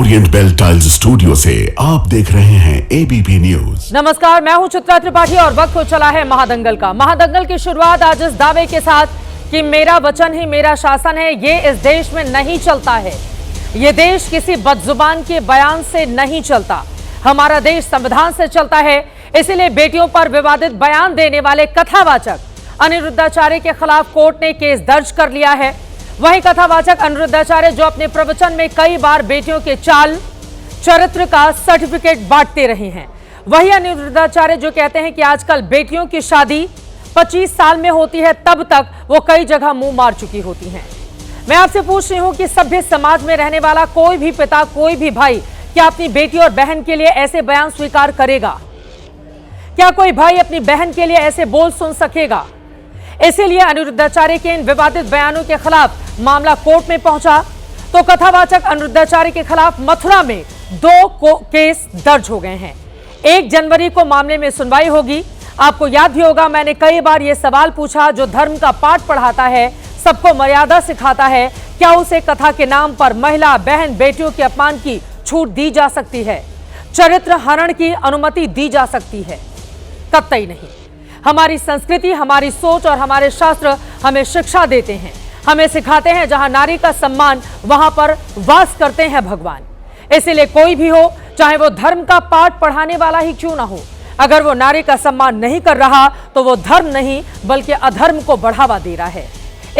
Orient bell tiles studio से आप देख रहे हैं एबीपी न्यूज। नमस्कार, मैं हूं चित्रा त्रिपाठी और वक्त हो चला है महादंगल का। महादंगल की शुरुआत आज इस दावे के साथ कि मेरा वचन ही मेरा शासन है, ये इस देश में नहीं चलता है। ये देश किसी बदजुबान के बयान से नहीं चलता। हमारा देश संविधान से चलता है। इसीलिए बेटियों पर विवादित बयान देने वाले कथावाचक अनिरुद्धाचार्य के खिलाफ कोर्ट ने केस दर्ज कर लिया है। वही कथावाचक अनिरुद्धाचार्य जो अपने प्रवचन में कई बार बेटियों के चाल चरित्र का सर्टिफिकेट बांटते रहे हैं। वही अनिरुद्धाचार्य जो कहते हैं कि आजकल बेटियों की शादी 25 साल में होती है, तब तक वो कई जगह मुंह मार चुकी होती हैं। मैं आपसे पूछ रही हूं कि सभ्य समाज में रहने वाला कोई भी पिता, कोई भी भाई क्या अपनी बेटी और बहन के लिए ऐसे बयान स्वीकार करेगा? क्या कोई भाई अपनी बहन के लिए ऐसे बोल सुन सकेगा? इसीलिए अनिरुद्धाचार्य के इन विवादित बयानों के खिलाफ मामला कोर्ट में पहुंचा तो कथावाचक अनिरुद्धाचार्य के खिलाफ मथुरा में 2 केस दर्ज हो गए हैं। 1 जनवरी को मामले में सुनवाई होगी। आपको याद भी होगा, मैंने कई बार यह सवाल पूछा, जो धर्म का पाठ पढ़ाता है, सबको मर्यादा सिखाता है, क्या उसे कथा के नाम पर महिला, बहन, बेटियों के अपमान की छूट दी जा सकती है? चरित्र हनन की अनुमति दी जा सकती है? कतई नहीं। हमारी संस्कृति, हमारी सोच और हमारे शास्त्र हमें शिक्षा देते हैं, हमें सिखाते हैं जहां नारी का सम्मान वहां पर वास करते हैं भगवान। इसीलिए कोई भी हो, चाहे वो धर्म का पाठ पढ़ाने वाला ही क्यों ना हो, अगर वो नारी का सम्मान नहीं कर रहा तो वो धर्म नहीं बल्कि अधर्म को बढ़ावा दे रहा है।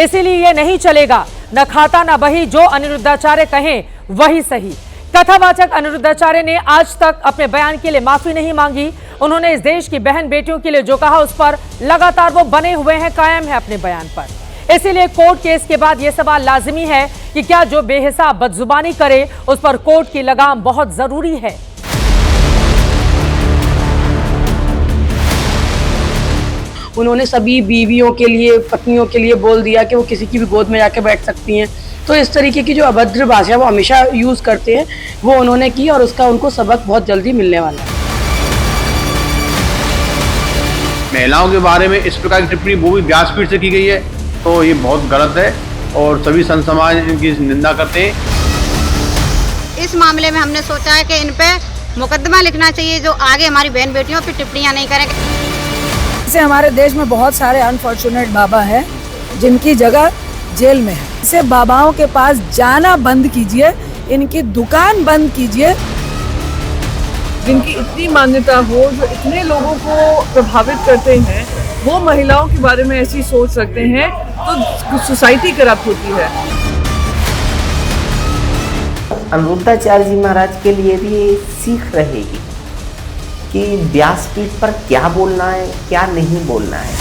इसीलिए ये नहीं चलेगा, न खाता न बही, जो अनिरुद्धाचार्य कहें वही सही। कथावाचक अनिरुद्धाचार्य ने आज तक अपने बयान के लिए माफी नहीं मांगी। उन्होंने इस देश की बहन बेटियों के लिए जो कहा उस पर लगातार वो बने हुए हैं, कायम है अपने बयान पर। इसीलिए कोर्ट केस के बाद यह सवाल लाजिमी है कि क्या जो बेहिसाब बदजुबानी करे उस पर कोर्ट की लगाम बहुत जरूरी है। उन्होंने सभी बीवियों के लिए, पत्नियों के लिए बोल दिया कि वो किसी की भी गोद में जाके बैठ सकती हैं। तो इस तरीके की जो अभद्र भाषा वो हमेशा यूज करते हैं, वो उन्होंने की और उसका उनको सबक बहुत जल्दी मिलने वाला है। महिलाओं के बारे में इस प्रकार की टिप्पणी वो भी व्यासपीठ से की गई है, तो ये बहुत गलत है और सभी संत समाज इनकी निंदा करते हैं। इस मामले में हमने सोचा है कि इन पे मुकदमा लिखना चाहिए, जो आगे हमारी बहन बेटियों पे टिप्पणियां नहीं करेंगे। जैसे हमारे देश में बहुत सारे अनफॉर्चुनेट बाबा हैं जिनकी जगह जेल में है। इसे बाबाओं के पास जाना बंद कीजिए, इनकी दुकान बंद कीजिए। जिनकी इतनी मान्यता हो, जो इतने लोगों को प्रभावित करते हैं, वो महिलाओं के बारे में ऐसी सोच रखते हैं तो सोसाइटी करप्ट होती है। अनिरुद्धाचार्य जी महाराज के लिए भी सीख रहेगी कि व्यासपीठ पर क्या बोलना है, क्या नहीं बोलना है।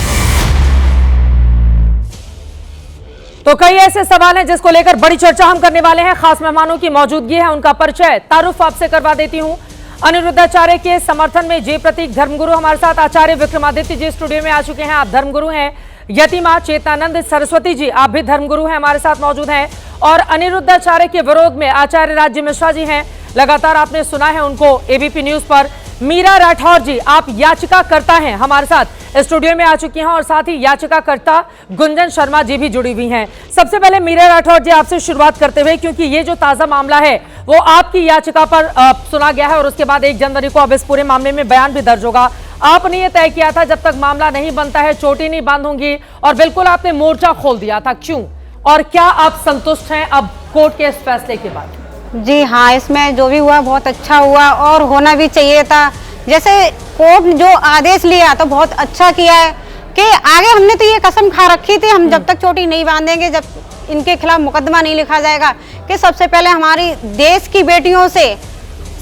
तो कई ऐसे सवाल हैं जिसको लेकर बड़ी चर्चा हम करने वाले हैं। खास मेहमानों की मौजूदगी है, उनका परिचय तारुफ आपसे करवा देती हूं। अनिरुद्धाचार्य के समर्थन में जे प्रतीक धर्मगुरु हमारे साथ आचार्य विक्रमादित्य जी स्टूडियो में आ चुके हैं। आप धर्मगुरु हैं। यतिमा चेतानंद सरस्वती जी, आप भी धर्मगुरु हैं, हमारे साथ मौजूद हैं। और अनिरुद्धाचार्य के विरोध में आचार्य राज्य मिश्रा जी हैं, लगातार आपने सुना है उनको एबीपी न्यूज पर। मीरा राठौर जी, आप याचिकाकर्ता हैं, हमारे साथ स्टूडियो में आ चुकी हैं और साथ ही याचिकाकर्ता गुंजन शर्मा जी भी जुड़ी हुई हैं। सबसे पहले मीरा राठौर जी, आपसे शुरुआत करते हुए, क्योंकि ये जो ताजा मामला है वो आपकी याचिका पर सुना गया है और उसके बाद 1 जनवरी को अब इस पूरे मामले में बयान भी दर्ज होगा। आपने ये तय किया था जब तक मामला नहीं बनता है चोटी नहीं बांधूंगी, और बिल्कुल आपने मोर्चा खोल दिया था। क्यों और क्या आप संतुष्ट हैं अब कोर्ट के इस फैसले के बाद? जी हाँ, इसमें जो भी हुआ बहुत अच्छा हुआ और होना भी चाहिए था। जैसे कोर्ट ने जो आदेश लिया तो बहुत अच्छा किया है कि आगे हमने तो ये कसम खा रखी थी, हम जब तक चोटी नहीं बांधेंगे, जब इनके खिलाफ मुकदमा नहीं लिखा जाएगा, कि सबसे पहले हमारी देश की बेटियों से,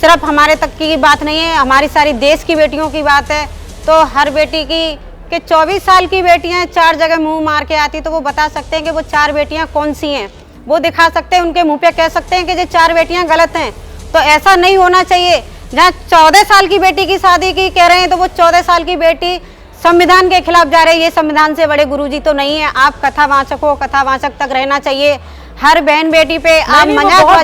सिर्फ हमारे तक की बात नहीं है, हमारी सारी देश की बेटियों की बात है। तो हर बेटी की कि 24 साल की बेटियां 4 जगह मुंह मार के आती तो वो बता सकते हैं कि वो 4 बेटियां कौन सी हैं, वो दिखा सकते हैं, उनके मुंह पे कह सकते हैं कि ये 4 बेटियां गलत हैं। तो ऐसा नहीं होना चाहिए। जहाँ 14 साल की बेटी की शादी की कह रहे हैं तो वो 14 साल की बेटी संविधान के खिलाफ जा रही है। ये संविधान से बड़े गुरुजी तो नहीं है। आप कथावाचक हो, कथावाचक तक रहना चाहिए। हर बहन बेटी पे आप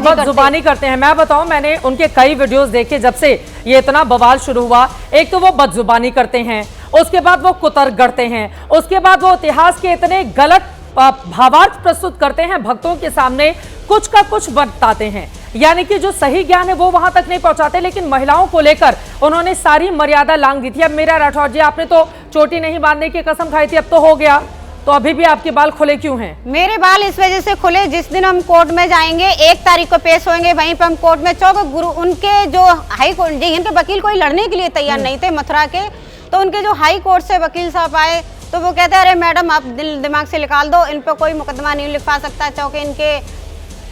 बदजुबानी करते हैं। मैं बताऊं, मैंने उनके कई वीडियोस देखे जब से ये इतना बवाल शुरू हुआ। एक तो वो बदजुबानी करते हैं, उसके बाद वो कुतर्क गढ़ते हैं, उसके बाद वो इतिहास के इतने गलत भावार्थ प्रस्तुत करते हैं भक्तों के सामने, कुछ का कुछ बताते हैं, यानी कि जो सही ज्ञान है वो वहां तक नहीं पहुंचाते। लेकिन महिलाओं को लेकर उन्होंने सारी मर्यादा लांघ दी थी। अब मीरा राठौर जी, आपने तो चोटी नहीं बांधने की कसम खाई थी, अब तो हो गया, तो अभी भी आपके बाल खुले क्यों हैं? मेरे बाल इस वजह से खुले, जिस दिन हम कोर्ट में जाएंगे 1 तारीख को पेश होंगे, वहीं पर हम कोर्ट में गुरु उनके जो हाई कोर्ट जिनके वकील कोई लड़ने के लिए तैयार नहीं थे मथुरा के, तो उनके जो हाई कोर्ट से वकील साहब आए तो वो कहते हैं अरे मैडम आप दिमाग से निकाल दो, इन पर कोई मुकदमा नहीं लिखवा सकता, क्योंकि इनके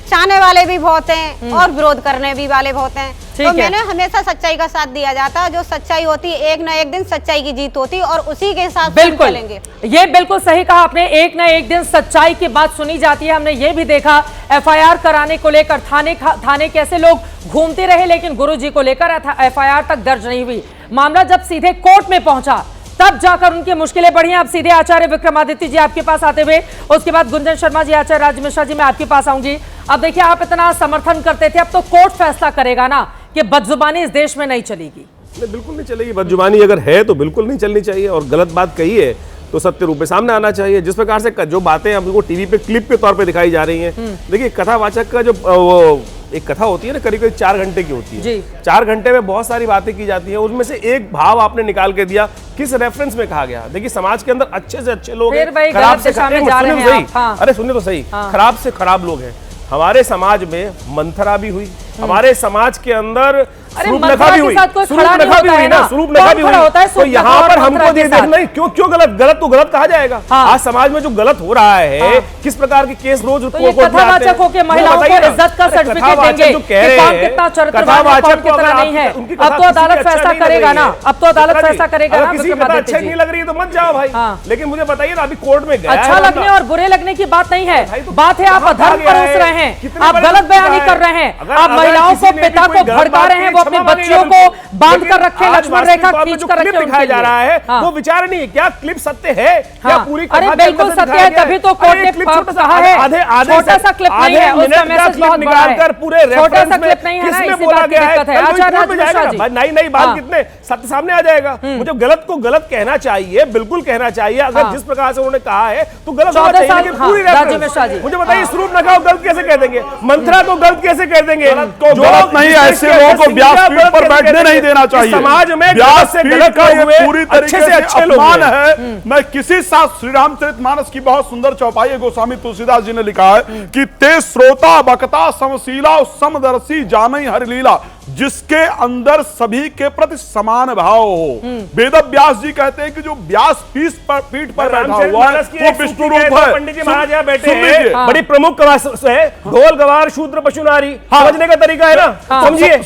चाहने वाले भी बहुत हैं और विरोध करने भी वाले बहुत हैं। तो मैंने हमेशा सच्चाई का साथ दिया जाता, जो सच्चाई होती एक ना एक दिन सच्चाई की जीत होती और उसी के हिसाब से चलेंगे। ये बिल्कुल सही कहा आपने, एक ना एक दिन सच्चाई की बात सुनी जाती है। हमने ये भी देखा एफआईआर कराने को लेकर थाने कैसे लोग घूमते रहे, लेकिन गुरुजी को लेकर एफआईआर तक दर्ज नहीं हुई। मामला जब सीधे कोर्ट में पहुंचा तब जाकर उनकी मुश्किलें बढ़ी। अब सीधे आचार्य विक्रमादित्य जी आपके पास आते हुए, उसके बाद गुंजन शर्मा जी, आचार्य राज मिश्रा जी, मैं आपके पास आऊंगी। अब देखिए, आप इतना समर्थन करते थे, अब तो कोर्ट फैसला करेगा ना कि बदजुबानी इस देश में नहीं चलेगी। नहीं, बिल्कुल नहीं चलेगी। बदजुबानी अगर है तो बिल्कुल नहीं चलनी चाहिए, और गलत बात कही है तो सत्य रूप में सामने आना चाहिए। जिस प्रकार से जो बातें हमको टीवी पे क्लिप के तौर पे दिखाई जा रही हैं, देखिए कथावाचक का जो वो एक कथा होती है ना, करीब करीब 4 घंटे की होती है। 4 घंटे में बहुत सारी बातें की जाती हैं, उसमें से एक भाव आपने निकाल के दिया, किस रेफरेंस में कहा गया। देखिए समाज के अंदर अच्छे से अच्छे लोग हैं, खराब से अरे सुनिए तो सही, खराब से खराब लोग हैं। हमारे समाज में मंथरा भी हुई, हमारे समाज के अंदर सूर्पनखा भी हुई ना, सूर्पनखा भी हुई। तो यहाँ पर हमको नहीं, क्यों गलत तो गलत कहा जाएगा। आज समाज में जो गलत हो रहा है, किस प्रकार के केस रोज कथावाचकों के महिलाओं को इज्जत का सर्टिफिकेट देंगे, कौन कितना चरित्रवान है, कौन कितना नहीं है। अब तो अदालत फैसला करेगा ना, अब तो अदालत फैसला करेगा ना। किसी की अच्छी नहीं लग रही है तो मत जाओ भाई, लेकिन मुझे बताइए ना, अभी कोर्ट में गया, अच्छा लगने और बुरे लगने की बात नहीं है, बात है आप अधर्म परोस रहे हैं, आप गलत बयानी कर रहे हैं, आप महिलाओं को, पिता को भड़का रहे हैं, वो अपने बच्चियों को बांध कर रखे, लक्ष्मण रेखा खींच कर रखे, दिखाया जा रहा है वो विचार नहीं है। क्या क्लिप सत्य है? क्या पूरी अरे बिल्कुल सत्य है, तभी तो कोर्ट ने कहा है। छोटा सा क्लिप नहीं है, उसका मैसेज बहुत बड़ा है, पूरे छोटा सा क्लिप नहीं है ना, इसी बात की दिक्कत है। आचार्य राज मिश्रा जी, नहीं बात कितने सत्य सामने आ जाएगा। मुझे गलत को गलत कहना चाहिए, बिल्कुल कहना चाहिए। अगर जिस प्रकार से उन्होंने कहा है तो गलत होना चाहिए पूरी रेफरेंस। मुझे बताइए सूर्पनखा को गलत कैसे कह देंगे, मंथरा को गलत कैसे कह देंगे? गलत नहीं, ऐसे लोगों को व्यासपीठ पर बैठने नहीं देना चाहिए। समाज में गलत से गलत हुए पूरी तरीके से अपमान है। मैं किसी साथ श्री रामचरितमानस की बहुत सुंदर चौपाई गोस्वामी तुलसीदास जी ने लिखा है कि ते श्रोता बकता समशीला समदर्शी जानई हरि लीला, जिसके अंदर सभी के प्रति समान भाव हो। वेद व्यास जी कहते हैं कि जो व्यास पीठ पर बैठा हुआ है वो विष्णु रूप है। पंडित जी महाराज यहाँ बैठे हैं, बड़ी प्रमुख है, ढोल गवार शूद्र पशु नारी, समझने का तरीका है ना, समझिए।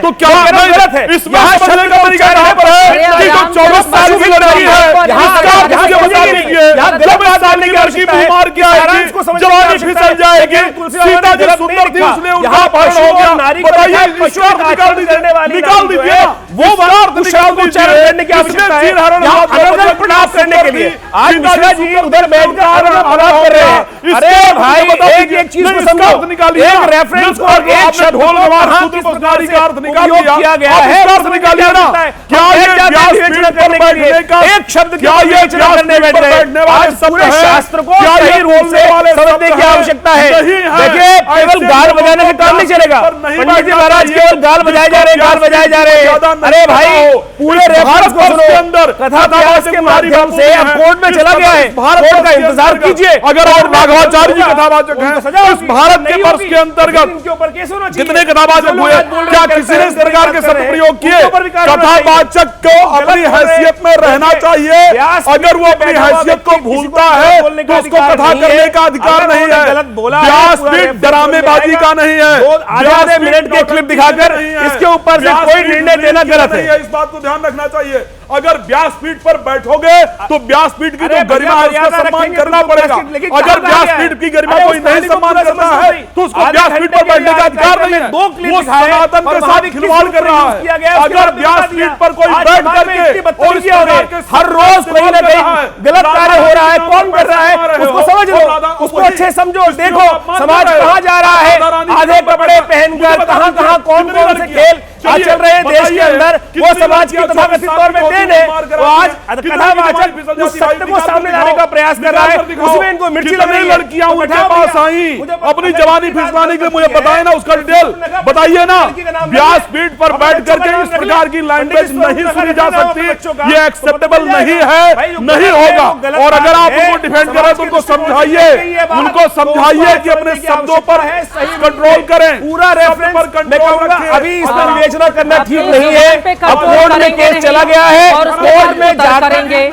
तो क्या गलत है? इसमें समझने का तरीका यहाँ पर है कि जो 24 साल की लड़की है, बीमार क्या है, जवानी फिसल जाएगी, सीता जी सुंदर थी, उसने उनका अपहरण हो गया। बताइए निकाल दीजिए वो करने की आवश्यकता है प्रणाम करने के लिए। आज मिश्रा जी उधर बैठकर आरोप कर रहे हैं। अरे भाई एक चीज को समझो, एक रेफरेंस और एक शब्द किया गया है, क्या विवेचना करने के लिए एक शब्द क्या विवेचना करने बैठ रहे? आज पूरे शास्त्र को सही रूप से समझने की आवश्यकता है। देखिए केवल गाल बजाने से काम नहीं चलेगा। पंडित जी महाराज केवल गाल बजाए जा रहे, गाल बजाए जा रहे। अरे भाई पूरे रेफरेंस को सुनो, कथावाचक के माध्यम से अब कोर्ट में चला गया है, कोर्ट का इंतजार कीजिए। अगर और राघवाचार्य जी कथावाचक हैं, इस भारत के वर्ष के अंतर्गत कितने कथावाचक हुए? क्या किसी ने इस प्रकार के शब्द प्रयोग किए? कथावाचक को अपनी हैसियत में रहना चाहिए। अगर वो अपनी हैसियत को भूलता है तो उसको कथा करने का अधिकार नहीं है। व्यासपीठ ड्रामेबाजी का नहीं है। आधे मिनट के क्लिप दिखाकर इसके ऊपर से कोई निर्णय देना गलत है। इस बात को ध्यान रखना चाहिए। अगर व्यासपीठ पर बैठोगे तो व्यासपीठ की जो गरिमा है उसका सम्मान करना पड़ेगा। अगर व्यासपीठ की गरिमा कोई नहीं सम्मान करता है तो उसको व्यासपीठ पर बैठने का अधिकार नहीं है। वो सनातन के साथ खिलवाड़ कर रहा है। अगर व्यासपीठ पर कोई बैठ करके हर रोज कोई ना कहीं गलत कार्य हो रहा है, कौन कर रहा है उसको समझ लो, उसको अच्छे समझो। देखो समाज कहाँ जा रहा है, आधे कपड़े पहनकर कहाँ कौन से खेल आज चल रहे हैं देश के अंदर, वो समाज की तथाकथित तौर पे देन है, वो आज कथावाचक उस सत्य को सामने लाने का प्रयास कर रहा है, उसमें इनको मिर्ची लग रही है। लड़कियां उनके पास आई अपनी जवानी फिसलाने के, मुझे बताए ना उसका डिटेल बताइए ना। व्यासपीठ पर बैठ करके इस प्रकार की लैंग्वेज नहीं सुनी जा सकती, ये एक्सेप्टेबल नहीं है, नहीं होगा। और अगर आप उनको डिफेंड करें तो उनको समझाइए कि अपने शब्दों पर कंट्रोल करें, पूरा रेफरेंस पर कंट्रोल रखें। अभी इसमें विवेचना करना ठीक नहीं है, अब कोर्ट में केस चला गया है, कोर्ट में जा करेंगे।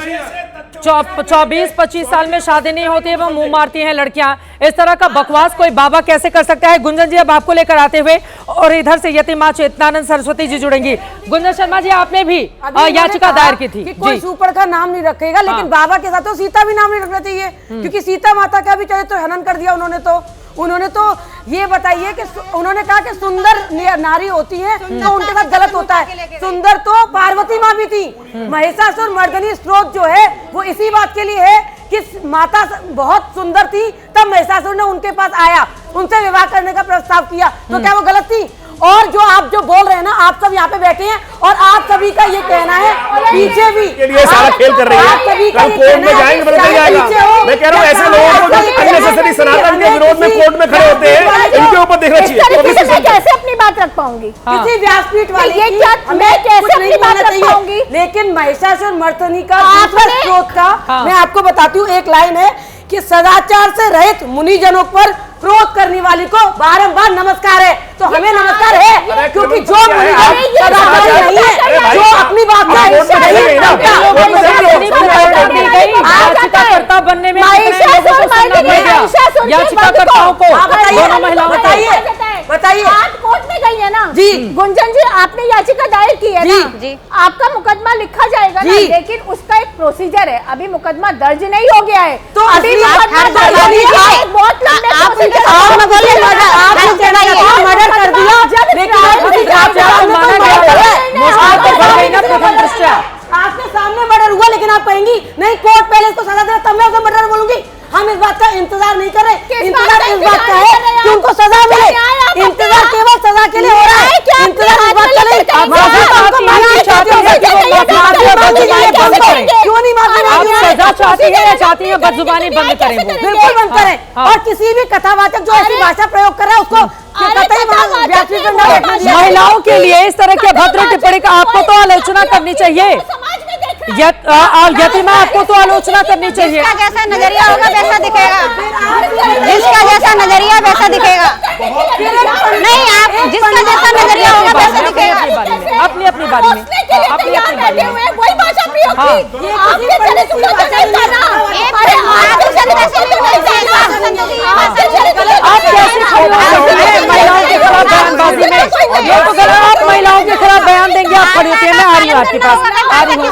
24-25 साल में शादी नहीं होती है, वो मुंह मारती हैं लड़कियां। इस तरह का बकवास कोई बाबा कैसे कर सकता है? गुंजन जी, अब आपको लेकर आते हुए, और इधर से यतिमा चेतनानंद सरस्वती जी जुड़ेंगी। गुंजन शर्मा जी, आपने भी याचिका दायर की थी कि कोई सुपर का नाम नहीं रखेगा, लेकिन बाबा के साथ तो सीता भी नाम नहीं रखना चाहिए, क्योंकि सीता माता का भी चरित्र हनन कर दिया उन्होंने तो ये बताइए कि उन्होंने कहा कि सुंदर नारी होती है तो उनके साथ गलत होता है। सुंदर तो पार्वती माँ भी थी। महिषासुर मर्दनी स्त्रोत जो है वो इसी बात के लिए है कि माता बहुत सुंदर थी, तब महिषासुर ने उनके पास आया, उनसे विवाह करने का प्रस्ताव किया, तो क्या वो गलत थी? और जो आप जो बोल रहे हैं ना, आप सब यहाँ पे बैठे हैं और आप सभी का ये कहना है, पीछे भी के लिए सारा खेल कर रही है, कल कोर्ट में जाएंगे पता चल जाएगा। मैं कह रहा हूँ ऐसे लोगों को अननेसेसरी सनातन के विरोध में कोर्ट में खड़े होते हैं, इनके ऊपर देखना चाहिए। मैं कैसे अपनी बात रख पाऊंगी किसी व्यासपीठ वाले ये क्या, मैं कैसे अपनी बात रख पाऊंगी? लेकिन महिषासुर मर्दनी का स्रोत का मैं आपको बताती हूँ, एक लाइन है कि सदाचार से रहित मुनिजनों पर क्रोध करने वाली को बारंबार नमस्कार है। तो हमें नमस्कार है, क्योंकि जो मुनिजन सदाचारी नहीं है, जो अपनी बात याचिकाकर्ता बनने में याचिकाकर्ताओं को दोनों महिलाओं बताइए। आप कोर्ट में गई है ना जी गुंजन जी, आपने याचिका दायर की है ना जी, आपका मुकदमा लिखा जाएगा ना, लेकिन उसका एक प्रोसीजर है, अभी मुकदमा दर्ज नहीं हो गया है, तो अभी बहुत लंबे मर्डर कर दिया, आपके सामने मर्डर हुआ, लेकिन आप कहेंगी नहीं कोर्ट पहले इसको सजा दे तब मैं उसे मर्डर बोलूंगी। हम इस बात का इंतजार नहीं कर रहे, इंतजार इस बात का है कि उनको सजा मिले, इंतजार केवल सजा के लिए हो रहा है, इंतजार इस बात का नहीं। क्यों नहीं माफी सजा चाहती है या चाहती है बदजुबानी बंद करें? बिल्कुल बंद करें, और किसी भी कथावाचक जो ऐसी भाषा प्रयोग कर रहा है उसको महिलाओं के लिए इस तरह के भद्र टिप्पणी का आपको तो आलोचना करनी चाहिए। यतिमा, आपको तो आलोचना करनी चाहिए। जिसका जैसा नजरिया होगा वैसा दिखेगा, जिसका जैसा नजरिया वैसा दिखेगा। नहीं, आप जिसका जैसा नजरिया होगा वैसा दिखेगा। अपनी अपनी बारी में वही भाषा प्रयोग की। आपके चरित्र को तो नहीं जाना, आपके चरित्र को नहीं जाना, आप कैसे महिलाओं के खिलाफ बयानबाजी में? ये तो गलत, आप महिलाओं के खिलाफ बयान देंगे, आप खड़ी होती है। मैं आ रही हूँ आपके पास, आ रही हूँ।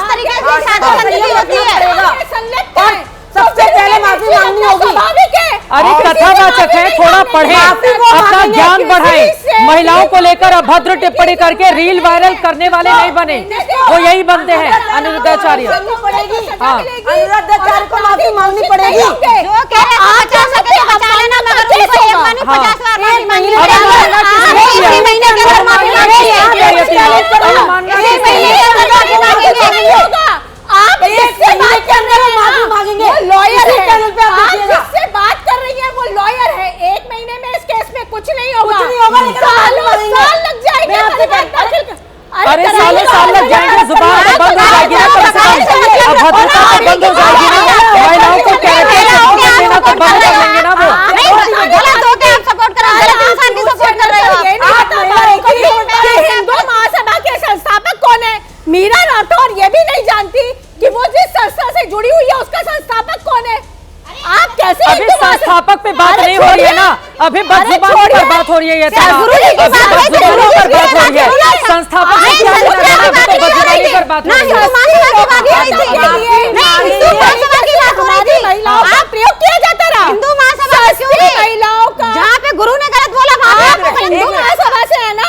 सबसे पहले माफी मांगनी होगी। अरे कथावाचक है, थोड़ा पढ़ें, अपना ज्ञान बढ़ाएं। महिलाओं को लेकर अभद्र टिप्पणी करके रील वायरल करने वाले नहीं बने, वो यही बनते हैं। अनिरुद्धाचार्य, अनिरुद्धाचार्य को माफी मांगनी पड़ेगी। जो कह रहे हैं 50 के बचा लेना, मगर उनको एक बार नहीं 50 बार माफी मांगनी पड़ेगी। इसी महीने के अंदर माफी मांगनी है। आप जिससे बात कर रहे हैं वो लॉयर है, आप जिससे बात कर रही हैं वो लॉयर है। 1 महीने में इस केस में कुछ नहीं होगा, साल लग जाएंगे। अरे साल लग जाएंगे, जुबान तो बंद हो जाएगी ना, अभद्रता तो बंद हो जाएगी ना। महिलाओं को देना तो बंद कर लेंगे ना वो। गलत हो के आप सपोर्ट कर रहे हो, गलत इंसान की सपोर्ट कर रहे हो। हिंदू महासभा के संस्थापक कौन है? मीरा राठौर ये भी नहीं जानती कि वो जिस संस्था से जुड़ी हुई है उसका संस्थापक कौन है? आप कैसे? अभी संस्थापक पे बात नहीं हो रही है ना, अभी बदजुबानी पर बात हो रही है। बदजुबानी पर बात हो रही है, संस्थापक से क्या लेना देना, अभी तो बदजुबानी पर बात हो रही है। महिलाओं का प्रयोग किया जाता रहा। हिंदू महासभा महिलाओं का, जहाँ पे गुरु ने गलत बोला वहाँ पे हिंदू महासभा से है ना,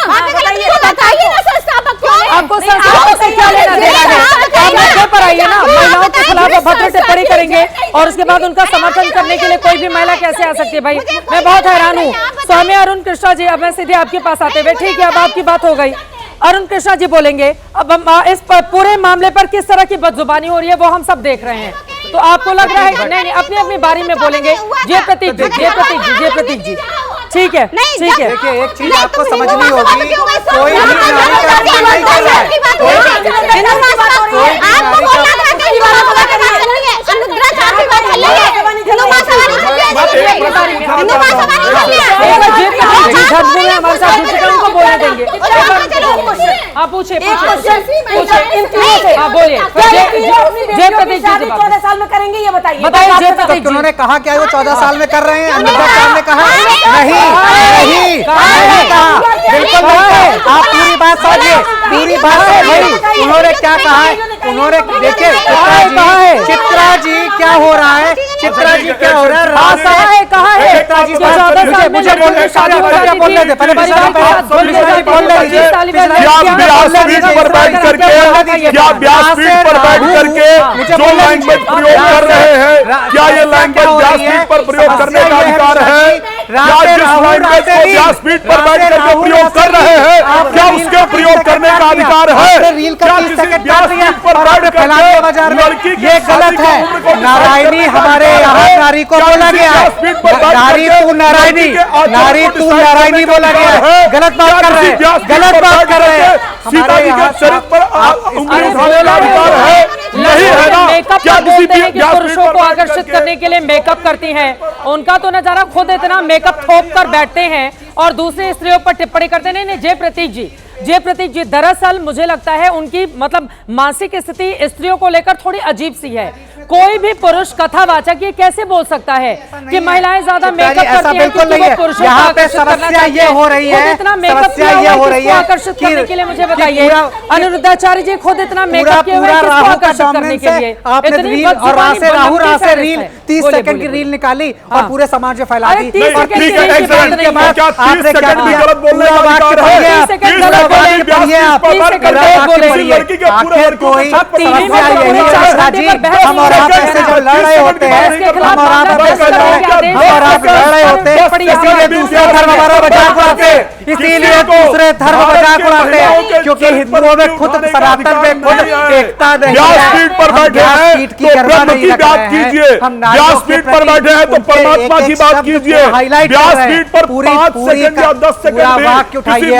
बताइए ना संस्थापक कौन है? आपको संस्थापक से क्या लेना देना है? आप मौके पर आइए ना, महिलाओं के खिलाफ अभद्र टिप्पणी करेंगे और उसके बाद उनका समर्थन करने के लिए कोई भी महिला कैसे आ सकती है? भाई मैं बहुत हैरान हूँ। स्वामी अरुण कृष्णा जी, अब मैं सीधे आपके पास आते हुए, ठीक है अब आपकी बात हो गई, अरुण कृष्णा जी बोलेंगे। अब हम इस पूरे मामले पर किस तरह की बदजुबानी हो रही है वो हम सब देख रहे हैं, तो आपको लग रहा है नहीं अपनी अपनी बारी में बोलेंगे। जय प्रतीक जी, जय प्रतीक जी, जय प्रतीक जी, ठीक है ठीक है। देखिए एक चीज आपको समझनी होगी, कोई भी नारी का अपमान नहीं कर रहा है, हमारे साथ उनको बोलने देंगे। आप पूछे बोलिए। जय प्रतीक जी 14 साल में करेंगे ये बताइए। तो उन्होंने कहा क्या वो 14 साल में कर रहे हैं? अनुराधा साहब ने कहा नहीं नहीं कहा, बिल्कुल नहीं। आप पूरी बात समझिए, पूरी बात समझिए। उन्होंने क्या कहा है? उन्होंने देखिए चित्रा जी क्या हो रहा है, चित्रा जी क्या हो रहा है, कहा है चित्रा जी मुझे बोलने दे, पहले बोलने दीजिए। पर बैठ करके क्या व्यासपीठ पर बैठ करके जो लैंग्वेज प्रयोग कर रहे हैं, क्या ये लैंग्वेज व्यासपीठ पर प्रयोग करने का अधिकार है? क्या जिस लैंग्वेज को व्यासपीठ पर बैठ करके प्रयोग कर रहे हैं, क्या उसके प्रयोग करने का अधिकार है? क्या किसी व्यासपीठ पर बैठ करके लड़की ये गलत है। नारायणी हमारे यहाँ नारी को बोला गया है, नारी तू नारायणी, नारी तू नारायणी बोला गया है। गलत बात कर रहे हैं, गलत बात कर रहे हैं। सीता जी के शरीर पर उंगली उठाने का अधिकार है नहीं है ना? मेकअप क्या किसी भी पुरुषों को आकर्षित करने के लिए मेकअप करती हैं, उनका तो नजारा खुद इतना मेकअप थोप कर बैठते हैं और दूसरी स्त्रियों पर टिप्पणी करते नहीं। जय प्रतीक जी दरअसल मुझे लगता है उनकी मतलब मानसिक स्थिति स्त्रियों को लेकर थोड़ी अजीब सी है। कोई भी पुरुष कथावाचक ये कैसे बोल सकता है कि महिलाएं ज्यादा मेकअप करती हैं क्योंकि वो पुरुषों को आकर्षित करना चाहती है? इतना मेकअप किया हुआ है आकर्षित करने के लिए, मुझे बताइए अनिरुद्धाचार्य जी खुद इतना मेकअप किया हुआ है किसको आकर्षित करने के लिए? इतनी राहु से रील 30 सेकंड की रील निकाली और पूरे समाज में फैला दी। 30 सेकंड भी गलत बोलने का अधिकार है? हम और आप ऐसे जो लड़ रहे होते हैं, हम और आप इसीलिए दूसरे धर्म हमारा मजाक उड़ाते हैं, इसीलिए दूसरे धर्म मजाक उड़ाते हैं, क्योंकि हिंदुओं में खुद सनातन में खुद एकता नहीं है। व्यासपीठ पर बैठे हैं तो ब्रह्म की बात कीजिए, व्यासपीठ पर बैठे हैं तो परमात्मा की बात कीजिए। व्यासपीठ पर 5 सेकंड या 10 सेकंड वाक्य उठाइए,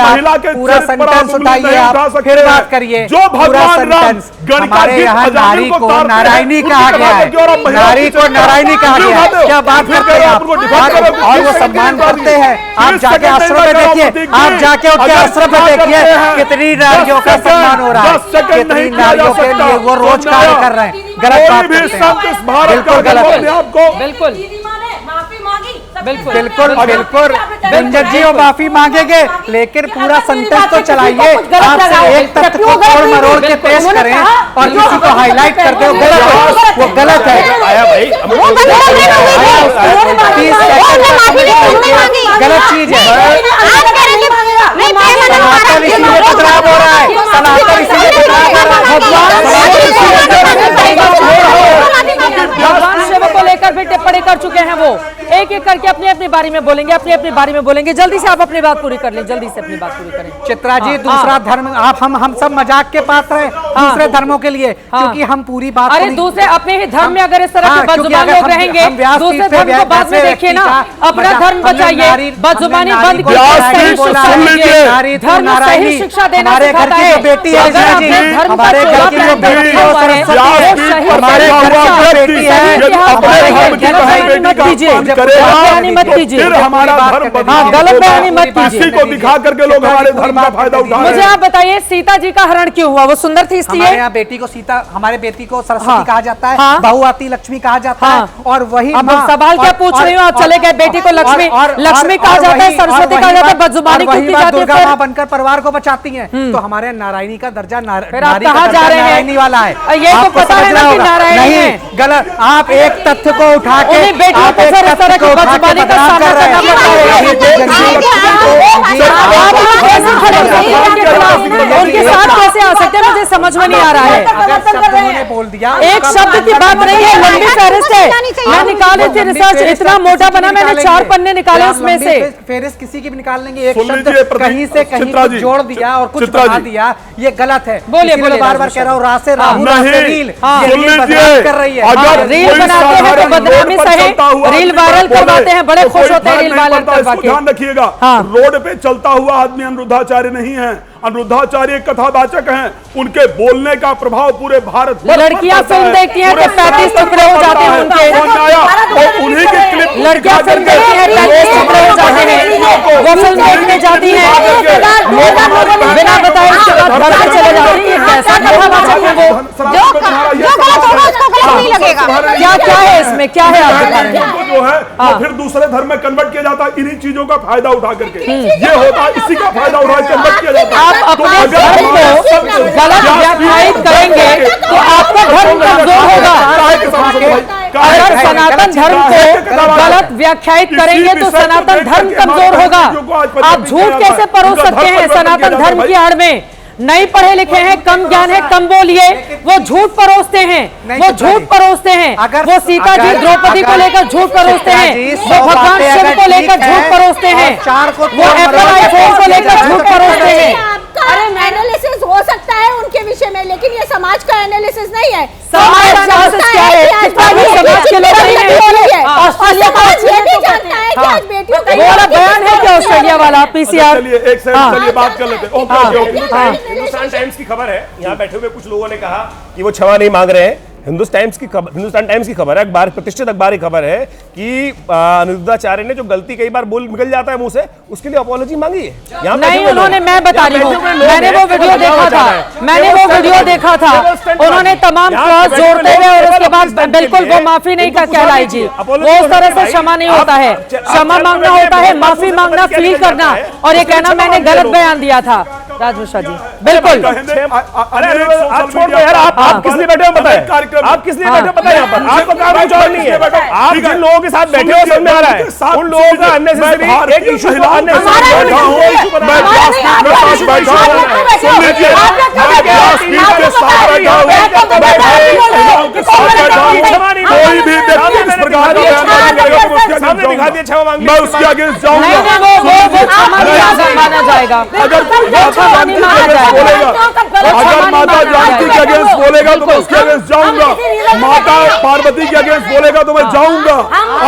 पूरा सेंटेंस उठाइए, आप फिर बात करिए। जो भगवान राम हमारे यहाँ नारी को नारायणी कहा गया है, नारी को नारायणी कहा गया है। क्या बात करते हैं आप? और वो सम्मान करते हैं। आप जाके आश्रम में देखिए, आप जाके उनके आश्रम में देखिए कितनी नारियों का सम्मान हो रहा है, कितनी नारियों के लिए वो रोज कार्य कर रहे हैं। गलत बात करते हैं, बिल्कुल गलत है, बिल्कुल बिल्कुल। रंजन जी वो माफी मांगेंगे, लेकिन पूरा सेंटेंस तो चलाइए। आप एक तथ्य को तोड़ मरोड़ के पेश करें और किसी को हाईलाइट करते हो, गलत है, वो गलत है। 30 सेकंड गलत चीज है। सनातन इसीलिए बदलाव हो रहा है, सनातन इसीलिए बदलाव हो रहा है। भगवान शिव को लेकर भी टिप्पणी कर चुके हैं वो। एक एक करके अपनी अपनी बारी में बोलेंगे, अपनी अपनी बारी में बोलेंगे। जल्दी से आप अपनी बात पूरी कर लें, जल्दी से अपनी बात पूरी करें। चित्रा जी दूसरा धर्म, आप हम सब मजाक के पात्र हैं दूसरे धर्मों के लिए, क्योंकि हम पूरी बात अरे दूसरे अपने ही धर्म में अगर इस तरह के बदजुबान लोग रहेंगे, दूसरे धर्म को बाद में देखिए ना, अपना धर्म बचाइए, बदजुबानी बंद कीजिए, धर्म सही शिक्षा देना सिखाता है। बेटी है, हमारे घर की जो बेटी है, मत कीजिए, हमारा धर्म गलत बयानी मत कीजिए को दिखा करके लोग हमारे धर्म का फायदा उठा रहे हैं। मुझे आप बताइए सीता जी का हरण क्यों हुआ? वो सुंदर थी इसलिए? हमारे यहाँ बेटी को सीता, हमारे बेटी को सरस्वती कहा जाता है, बहु आती लक्ष्मी कहा जाता है, और वही अब सवाल क्या पूछ रही हूँ आप? चले गए बेटी को लक्ष्मी कहा जाता है, सरस्वती कहा जाता है, बदजुबानी क्यों की जाती है? दुर्गा माँ बनकर परिवार को बचाती हैं, तो हमारे नारायणी का दर्जा कहाँ जा रहे हैं? नारायणी वाला है, ये तो पता है ना कि नारायणी है। गलत, आप एक तथ्य को उठा के बेटियों को सर इस तरह की बदजुबानी का सामना करना पड़ता है। खड़े हो सकते हैं उनके साथ कैसे आ सकते हैं, मुझे समझ में नहीं आ रहा है। बोल दिया एक शब्द की बात नहीं है, लंबी फहरिस्त है। मैं निकाली थी रिसर्च, इतना मोटा बना, मैंने 4 पन्ने निकाले उसमें से। फेरिस्त किसी की भी निकाल लेंगे, एक शब्द कहीं से कहीं को जोड़ दिया और कुछ बता दिया, ये गलत है। बोलिए बार बार कह रहा हूँ, रास्ते राहुल रील कर रही है, रील बनाते हैं तो बदनामी सहे, रील वायरल करवाते हैं, बड़े खुश होते हैं रील वायरल करवा के। ध्यान रखिएगा, रोड पे चलता हुआ आदमी अनिरुद्धाचार्य नहीं है, अनिरुद्धाचार्य कथावाचक हैं, उनके बोलने का प्रभाव पूरे भारत। लड़कियां फिल्म देखती हैं तो 35 टुकड़े हो जाते हैं उनके, और उन्हीं के क्लिप लड़कियां फिल्म देखती हैं 35 टुकड़े हो जाते हैं, वो फिल्म देखने जाती हैं बिना बताए उसके बाद घर पे चले जाती हैं। कैसा कथावाचक है वो, क्या है इसमें, क्या है आप बता रहे हैं? जो है वो फिर दूसरे धर्म में कन्वर्ट किया जाता है, इन्हीं चीजों का फायदा उठा करके ये होता है, इसी का फायदा उठा कन्वर्ट किया जाता है। आप अपने धर्म को गलत व्याख्यायित करेंगे तो आपका धर्म कमजोर होगा। अगर सनातन धर्म को गलत व्याख्यायित करेंगे तो सनातन धर्म कमजोर होगा। आप झूठ कैसे परोस सकते हैं? सनातन धर्म की आड़ में नहीं पढ़े लिखे हैं, कम ज्ञान है, कम बोलिए, वो झूठ परोसते हैं, वो झूठ परोसते हैं, वो सीता जी द्रौपदी को लेकर झूठ परोसते हैं, वो भगवान शिव को लेकर झूठ परोसते हैं, वो एप्पल आईफोन को लेकर झूठ परोसते हैं। अरे एनालिसिस हो सकता है उनके विषय में, लेकिन ये समाज का एनालिसिस नहीं है। समाज एनालिसिस क्या है? समाज के लोग नहीं हैं। समाज ये भी जानता है कि आज बेटियों का वो वाला बयान है क्या ऑस्ट्रेलिया वाला पीसीआर? चलिए बात कर लेते हैं। हिंदुस्तान टाइम्स की खबर है, यहाँ बैठे हुए कुछ लोगों ने कहा कि वो क्षमा नहीं मांग रहे हैं। हिंदुस्तान टाइम्स की खबर है, अखबार, प्रतिष्ठित अखबार की खबर है कि अनिरुद्धाचार्य ने जो गलती कई बार बोल निकल जाता है मुंह से, उसके लिए अपॉलॉजी मांगी है। यहाँ नहीं उन्होंने, मैं बता रही हूँ, मैंने वो वीडियो देखा था, मैंने वो वीडियो देखा था, उन्होंने तमाम क्रॉस जोड़ते हुए और उसके बाद बिल्कुल वो माफी नहीं कहलाएगी, वो उस तरह से क्षमा नहीं होता है। क्षमा मांगना होता है, माफी मांगना, फील करना, और ये कहना मैंने गलत बयान दिया था। राजमिश्रा जी बिल्कुल। अरे आप छोड़ दो यार, आप किस लिए बैठे हो पता है? आप किस लिए बैठे हो पता है? यहाँ पर आपका काम कुछ और नहीं है, आप जिन लोगों के साथ बैठे हो समझ में आ रहा है, उन लोगों का अननेसेसरी एक इशू को कोई भी व्यक्ति इस प्रकार का बयान दिखा दिया, क्षमा मांग, मैं उसके अगेंस्ट जाऊंगा। माना जाएगा अगर माता जानकी के अगेंस्ट बोलेगा तो मैं उसके अगेंस्ट जाऊंगा, माता पार्वती के अगेंस्ट बोलेगा तो मैं जाऊंगा,